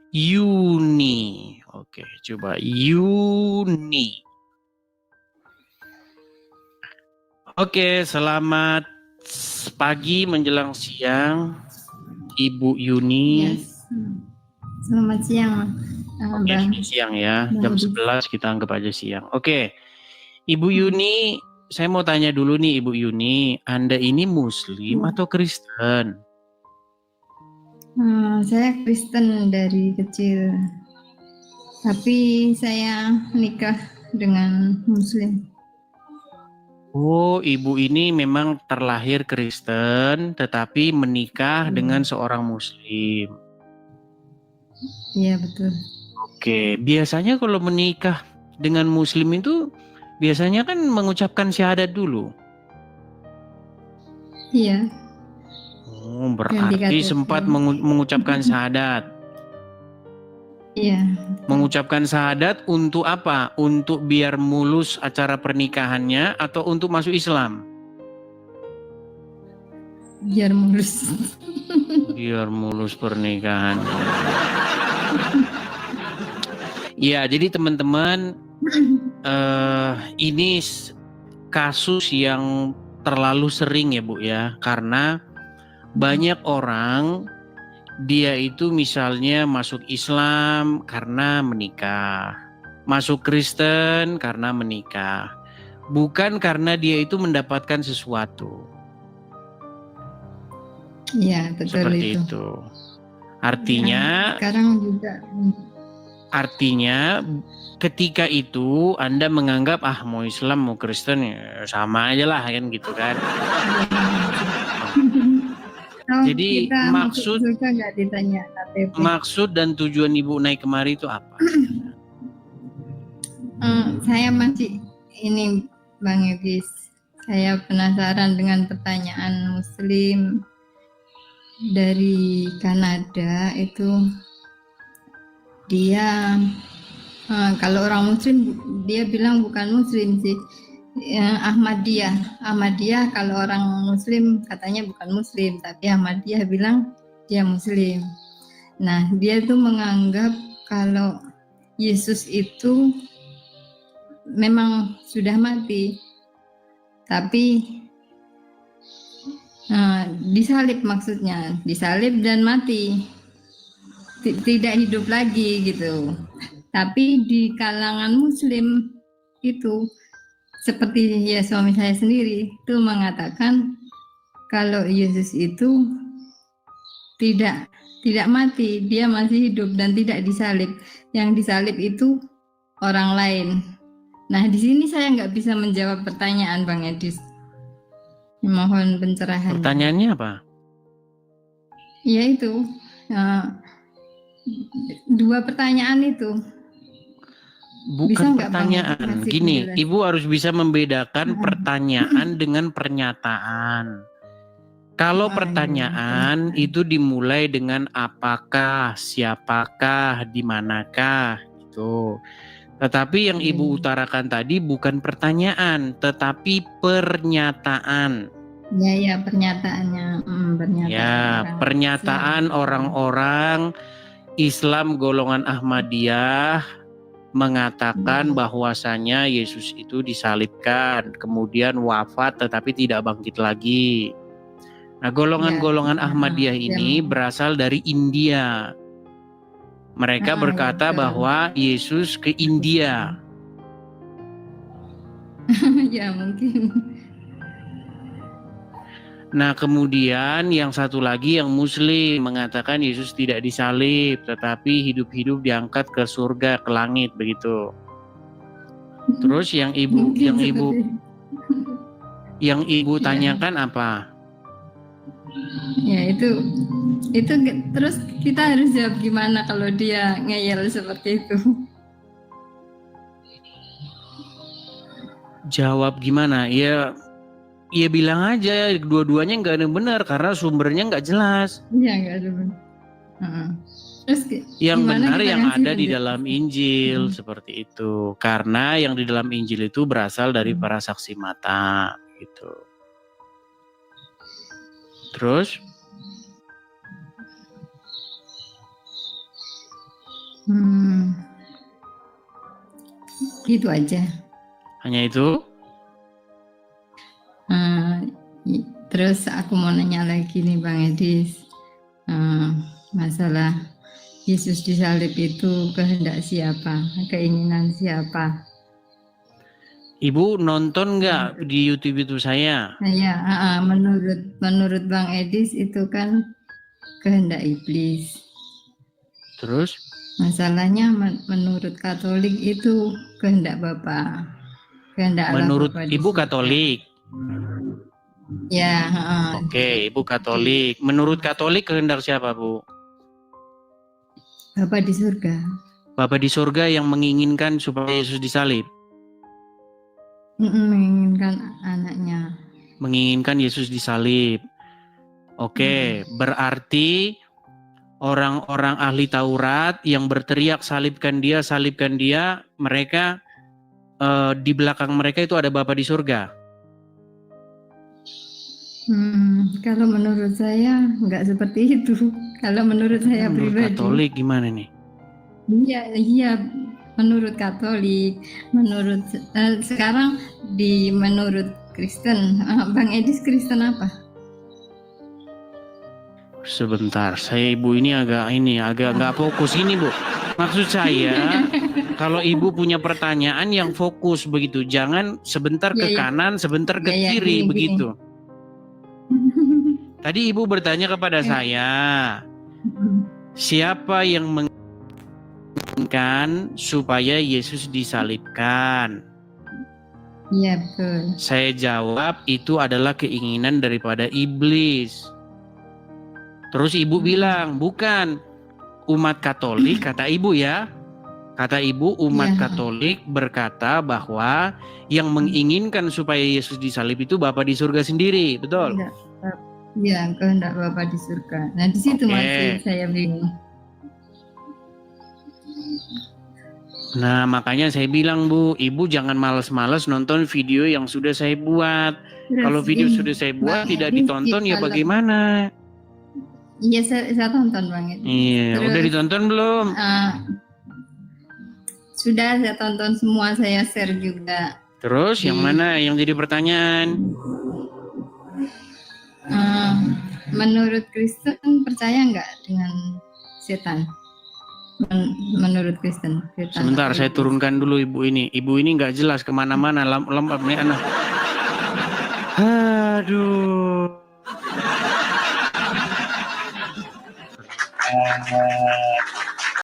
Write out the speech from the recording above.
Yuni. Oke, coba Yuni. Oke, selamat pagi menjelang siang, Ibu Yuni. Yes. Selamat siang, Oke, Bang. sudah siang ya. Bang Jam Edi. 11 kita anggap aja siang. Oke, Ibu Yuni, saya mau tanya dulu nih Ibu Yuni, Anda ini Muslim atau Kristen? Saya Kristen dari kecil, tapi saya nikah dengan Muslim. Oh, Ibu ini memang terlahir Kristen, tetapi menikah dengan seorang Muslim. Iya, betul. Oke, biasanya kalau menikah dengan Muslim itu biasanya kan mengucapkan syahadat dulu. Iya, Oh, ganti berarti KTP. sempat mengucapkan syahadat. Iya, Mengucapkan syahadat untuk apa? Untuk biar mulus acara pernikahannya atau untuk masuk Islam? biar mulus. Biar mulus pernikahannya. Ya, jadi teman-teman, ini kasus yang terlalu sering ya Bu ya, karena banyak orang dia itu misalnya masuk Islam karena menikah, masuk Kristen karena menikah, bukan karena dia itu mendapatkan sesuatu. Iya, betul Seperti itu. itu. Artinya, Sekarang juga. ketika itu Anda menganggap mau Islam mau Kristen ya sama aja lah kan gitu kan. Jadi Kita masuk surga nggak ditanya KTP. maksud dan tujuan Ibu naik kemari itu apa? Saya masih ini Bang Yogis. Saya penasaran dengan pertanyaan Muslim dari Kanada itu. Dia kalau orang Muslim dia bilang bukan Muslim sih. Ahmadiyah kalau orang Muslim katanya bukan Muslim, tapi Ahmadiyah bilang dia Muslim. Nah, dia tuh menganggap kalau Yesus itu memang sudah mati, tapi disalib maksudnya, disalib dan mati, tidak hidup lagi gitu. Tapi di kalangan Muslim itu seperti ya suami saya sendiri itu mengatakan kalau Yesus itu tidak mati, dia masih hidup dan tidak disalib. Yang disalib itu orang lain. Nah, di sini saya nggak bisa menjawab pertanyaan Bang Edis. Mohon pencerahan. Pertanyaannya apa? Ya itu, dua pertanyaan itu. Bukan pertanyaan. Gini, Ibu harus bisa membedakan pertanyaan dengan pernyataan. Kalau pertanyaan itu dimulai dengan apakah, siapakah, di manakah, gitu. Tetapi yang Ibu utarakan tadi bukan pertanyaan, tetapi pernyataan. Ya pernyataannya. Pernyataan orang-orang Islam golongan Ahmadiyah mengatakan bahwasanya Yesus itu disalibkan, kemudian wafat tetapi tidak bangkit lagi. Nah, golongan-golongan Ahmadiyah ini berasal dari India. Mereka berkata bahwa Yesus ke India. Ya mungkin. Nah, kemudian yang satu lagi yang Muslim mengatakan Yesus tidak disalib, tetapi hidup-hidup diangkat ke surga, ke langit begitu. Terus yang ibu tanyakan apa? Ya itu terus kita harus jawab gimana kalau dia ngeyel seperti itu? Jawab gimana? Ya bilang aja dua-duanya nggak ada benar karena sumbernya nggak jelas. Iya nggak ada benar. Terus yang benar yang ada di dalam Injil seperti itu. Karena yang di dalam Injil itu berasal dari para saksi mata gitu. Terus Hmm, gitu aja. Hanya itu? Terus aku mau nanya lagi nih Bang Edis, masalah Yesus disalib itu kehendak siapa, keinginan siapa? Ibu nonton nggak di YouTube itu saya? Nah, ya, menurut Bang Edis itu kan kehendak iblis. Terus? Masalahnya menurut Katolik itu kehendak Bapa, kehendak Allah Menurut Bapa di Ibu surga. Katolik? Ya, Oke, Ibu Katolik. Menurut Katolik kehendak siapa, Bu? Bapa di surga. Bapa di surga yang menginginkan supaya Yesus disalib. Menginginkan anaknya. Menginginkan Yesus disalib. Oke, berarti orang-orang ahli Taurat yang berteriak salibkan dia, mereka di belakang mereka itu ada Bapa di surga. Kalau menurut saya nggak seperti itu. Kalau menurut saya Menurut pribadi. Katolik gimana nih? Iya, menurut Katolik. Menurut sekarang menurut Kristen, Bang Edis Kristen apa? Sebentar, saya Ibu ini agak nggak fokus ini, Bu. Maksud saya, kalau Ibu punya pertanyaan yang fokus begitu, jangan sebentar ke kanan, sebentar ke kiri gini. begitu. Tadi Ibu bertanya kepada saya, siapa yang menginginkan supaya Yesus disalibkan? Iya, betul. Saya jawab itu adalah keinginan daripada iblis. Terus Ibu bilang, bukan umat Katolik, kata Ibu ya. Kata Ibu, umat Katolik berkata bahwa yang menginginkan supaya Yesus disalib itu Bapa di surga sendiri, betul? Iya, kehendak Bapa di surga. Nah, di situ masih saya bingung. Nah, makanya saya bilang, Bu, Ibu jangan males-males nonton video yang sudah saya buat. Kalau video sudah saya buat tidak ditonton ya bagaimana? Iya, saya tonton banget. Iya, udah ditonton belum? Sudah, saya tonton semua, saya share juga. Terus yang mana yang jadi pertanyaan? Menurut Kristen percaya nggak dengan setan? Menurut Kristen. Sebentar, saya turunkan dulu Ibu ini. Ibu ini nggak jelas kemana-mana, lompat nih anak. Aduh.